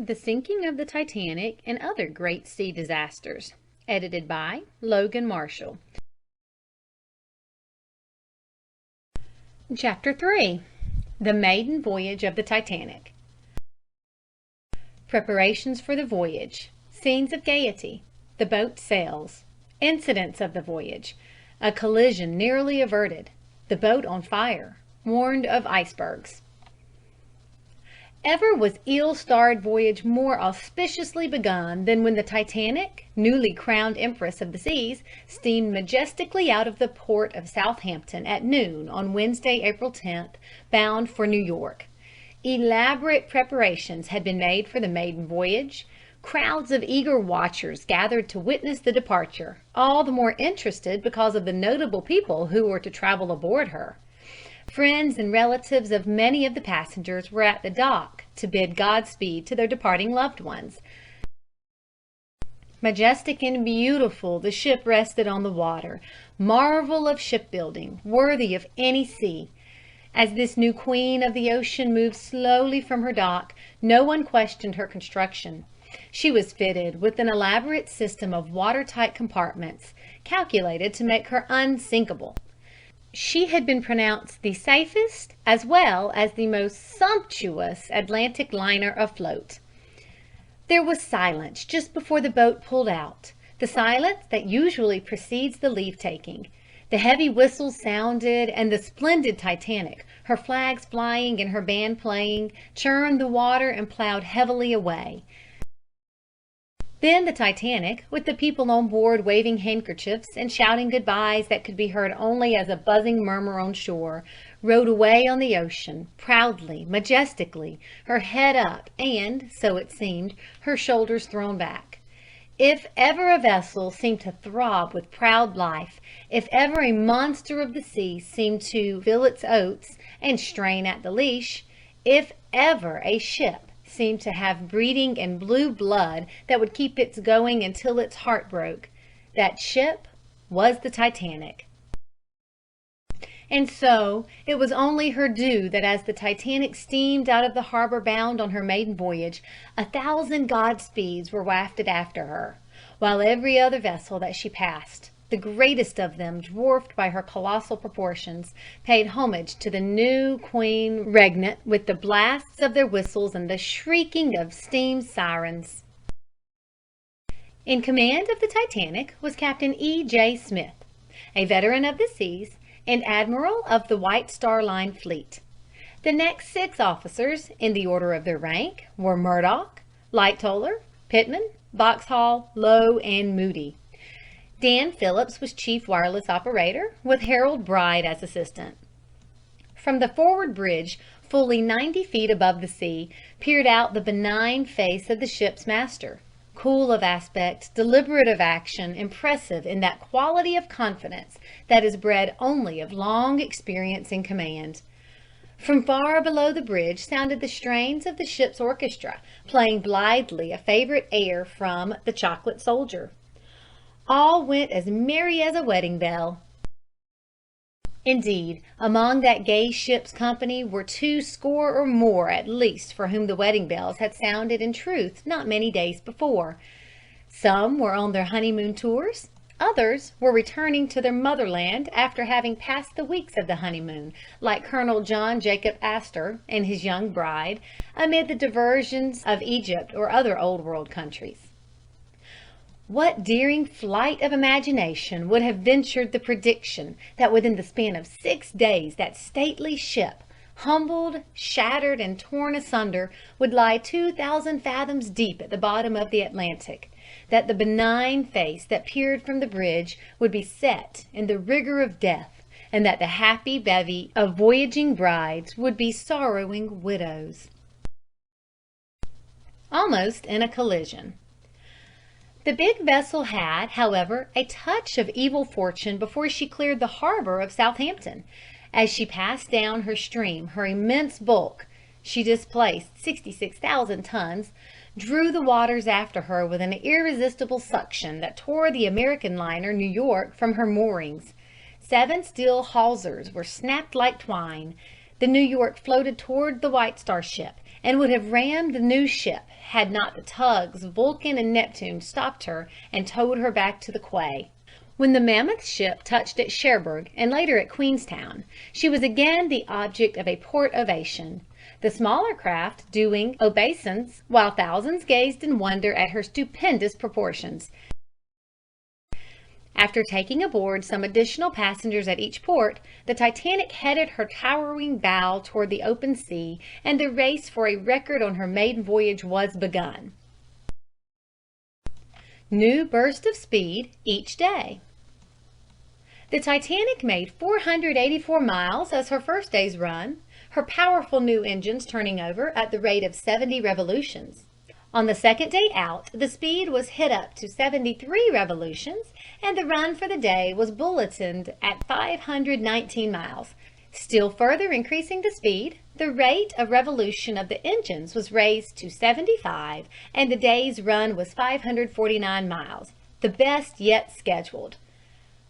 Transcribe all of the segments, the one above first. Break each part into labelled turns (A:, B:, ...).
A: The Sinking of the Titanic and Other Great Sea Disasters, edited by Logan Marshall. Chapter 3. The Maiden Voyage of the Titanic. Preparations for the voyage. Scenes of gaiety. The boat sails. Incidents of the voyage. A collision nearly averted. The boat on fire. Warned of icebergs. Ever was ill-starred voyage more auspiciously begun than when the Titanic, newly crowned empress of the seas, steamed majestically out of the port of Southampton at noon on Wednesday, April 10th, bound for New York. Elaborate preparations had been made for the maiden voyage. Crowds of eager watchers gathered to witness the departure, all the more interested because of the notable people who were to travel aboard her. Friends and relatives of many of the passengers were at the dock to bid Godspeed to their departing loved ones. Majestic and beautiful, the ship rested on the water, marvel of shipbuilding, worthy of any sea. As this new queen of the ocean moved slowly from her dock, no one questioned her construction. She was fitted with an elaborate system of watertight compartments, calculated to make her unsinkable. She had been pronounced the safest as well as the most sumptuous Atlantic liner afloat. There was silence just before the boat pulled out, the silence that usually precedes the leave-taking. The heavy whistles sounded, and the splendid Titanic, her flags flying and her band playing, churned the water and plowed heavily away. Then the Titanic, with the people on board waving handkerchiefs and shouting goodbyes that could be heard only as a buzzing murmur on shore, rode away on the ocean, proudly, majestically, her head up and, so it seemed, her shoulders thrown back. If ever a vessel seemed to throb with proud life, if ever a monster of the sea seemed to feel its oats and strain at the leash, if ever a ship seemed to have breeding and blue blood that would keep it going until its heart broke, that ship was the Titanic. And so it was only her due that as the Titanic steamed out of the harbor bound on her maiden voyage, 1,000 Godspeeds were wafted after her, while every other vessel that she passed, the greatest of them dwarfed by her colossal proportions, paid homage to the new queen regnant with the blasts of their whistles and the shrieking of steam sirens. In command of the Titanic was Captain E.J. Smith, a veteran of the seas and admiral of the White Star Line fleet. The next 6 officers, in the order of their rank, were Murdoch, Lightoller, Pittman, Boxhall, Lowe, and Moody. Dan Phillips was chief wireless operator, with Harold Bride as assistant. From the forward bridge, fully 90 feet above the sea, peered out the benign face of the ship's master, cool of aspect, deliberate of action, impressive in that quality of confidence that is bred only of long experience in command. From far below the bridge sounded the strains of the ship's orchestra, playing blithely a favorite air from "The Chocolate Soldier." All went as merry as a wedding bell. Indeed, among that gay ship's company were 20 or more at least for whom the wedding bells had sounded in truth not many days before. Some were on their honeymoon tours, others were returning to their motherland after having passed the weeks of the honeymoon, like Colonel John Jacob Astor and his young bride, amid the diversions of Egypt or other old world countries. What daring flight of imagination would have ventured the prediction that within the span of 6 days that stately ship, humbled, shattered, and torn asunder, would lie 2,000 fathoms deep at the bottom of the Atlantic, that the benign face that peered from the bridge would be set in the rigor of death, and that the happy bevy of voyaging brides would be sorrowing widows. Almost in a collision. The big vessel had, however, a touch of evil fortune before she cleared the harbor of Southampton. As she passed down her stream, her immense bulk, she displaced 66,000 tons, drew the waters after her with an irresistible suction that tore the American liner New York from her moorings. 7 steel hawsers were snapped like twine. The New York floated toward the White Star ship, and would have rammed the new ship had not the tugs Vulcan and Neptune stopped her and towed her back to the quay. When the mammoth ship touched at Cherbourg and later at Queenstown, she was again the object of a port ovation, the smaller craft doing obeisance while thousands gazed in wonder at her stupendous proportions. After taking aboard some additional passengers at each port, the Titanic headed her towering bow toward the open sea, and the race for a record on her maiden voyage was begun. New burst of speed each day. The Titanic made 484 miles as her first day's run, her powerful new engines turning over at the rate of 70 revolutions. On the second day out, the speed was hit up to 73 revolutions, and the run for the day was bulletined at 519 miles. Still further increasing the speed, the rate of revolution of the engines was raised to 75, and the day's run was 549 miles, the best yet scheduled.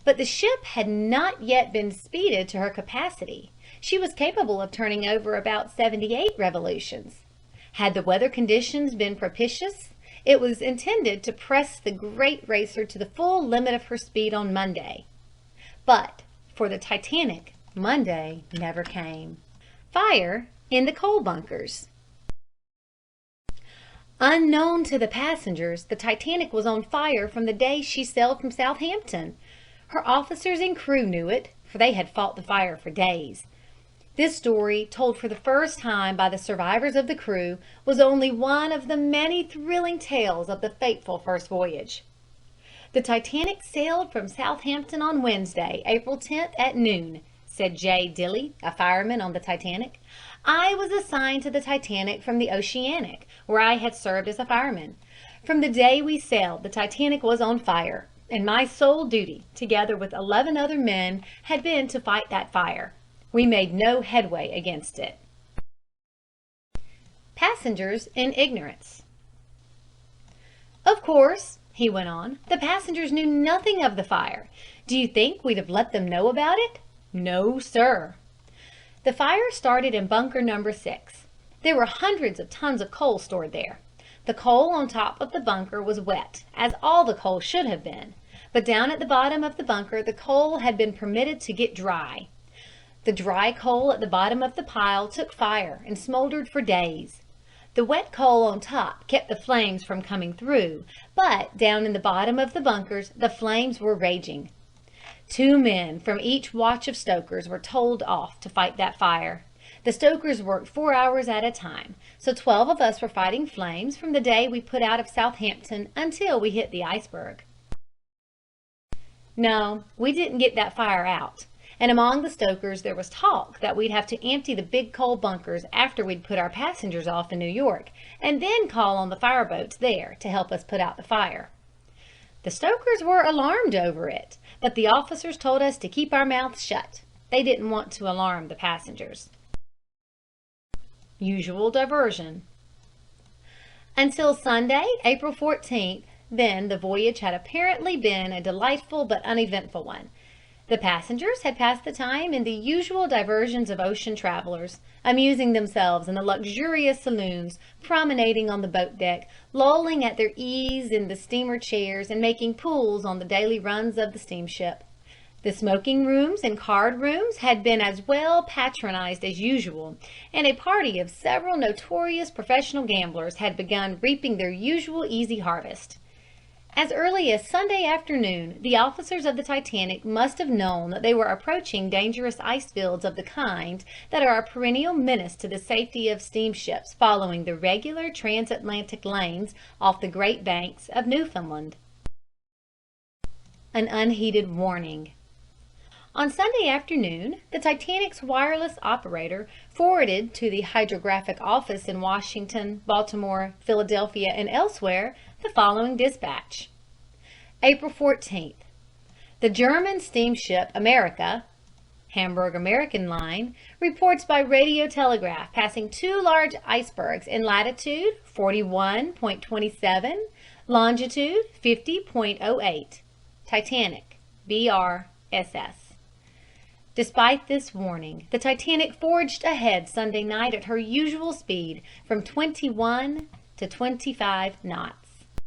A: But the ship had not yet been speeded to her capacity. She was capable of turning over about 78 revolutions. Had the weather conditions been propitious, it was intended to press the great racer to the full limit of her speed on Monday. But for the Titanic, Monday never came. Fire in the coal bunkers. Unknown to the passengers, the Titanic was on fire from the day she sailed from Southampton. Her officers and crew knew it, for they had fought the fire for days. This story, told for the first time by the survivors of the crew, was only one of the many thrilling tales of the fateful first voyage. The Titanic sailed from Southampton on Wednesday, April 10th at noon, said J. Dilly, a fireman on the Titanic. I was assigned to the Titanic from the Oceanic, where I had served as a fireman. From the day we sailed, the Titanic was on fire, and my sole duty, together with 11 other men, had been to fight that fire. We made no headway against it. Passengers in ignorance. Of course, he went on, the passengers knew nothing of the fire. Do you think we'd have let them know about it? No, sir. The fire started in bunker number 6. There were hundreds of tons of coal stored there. The coal on top of the bunker was wet, as all the coal should have been. But down at the bottom of the bunker, the coal had been permitted to get dry. The dry coal at the bottom of the pile took fire and smoldered for days. The wet coal on top kept the flames from coming through, but down in the bottom of the bunkers the flames were raging. 2 men from each watch of stokers were told off to fight that fire. The stokers worked 4 hours at a time, so 12 of us were fighting flames from the day we put out of Southampton until we hit the iceberg. No, we didn't get that fire out. And among the stokers there was talk that we'd have to empty the big coal bunkers after we'd put our passengers off in New York, and then call on the fireboats there to help us put out the fire. The stokers were alarmed over it, but the officers told us to keep our mouths shut. They didn't want to alarm the passengers. Usual diversion. Until Sunday, April 14th, then the voyage had apparently been a delightful but uneventful one. The passengers had passed the time in the usual diversions of ocean travelers, amusing themselves in the luxurious saloons, promenading on the boat deck, lolling at their ease in the steamer chairs, and making pools on the daily runs of the steamship. The smoking rooms and card rooms had been as well patronized as usual, and a party of several notorious professional gamblers had begun reaping their usual easy harvest. As early as Sunday afternoon, the officers of the Titanic must have known that they were approaching dangerous ice fields of the kind that are a perennial menace to the safety of steamships following the regular transatlantic lanes off the Great Banks of Newfoundland. An unheeded warning. On Sunday afternoon, the Titanic's wireless operator forwarded to the hydrographic office in Washington, Baltimore, Philadelphia, and elsewhere the following dispatch. April 14th. The German steamship America, Hamburg American Line, reports by radio telegraph passing 2 large icebergs in latitude 41.27, longitude 50.08. Titanic, BRSS. Despite this warning, the Titanic forged ahead Sunday night at her usual speed from 21 to 25 knots.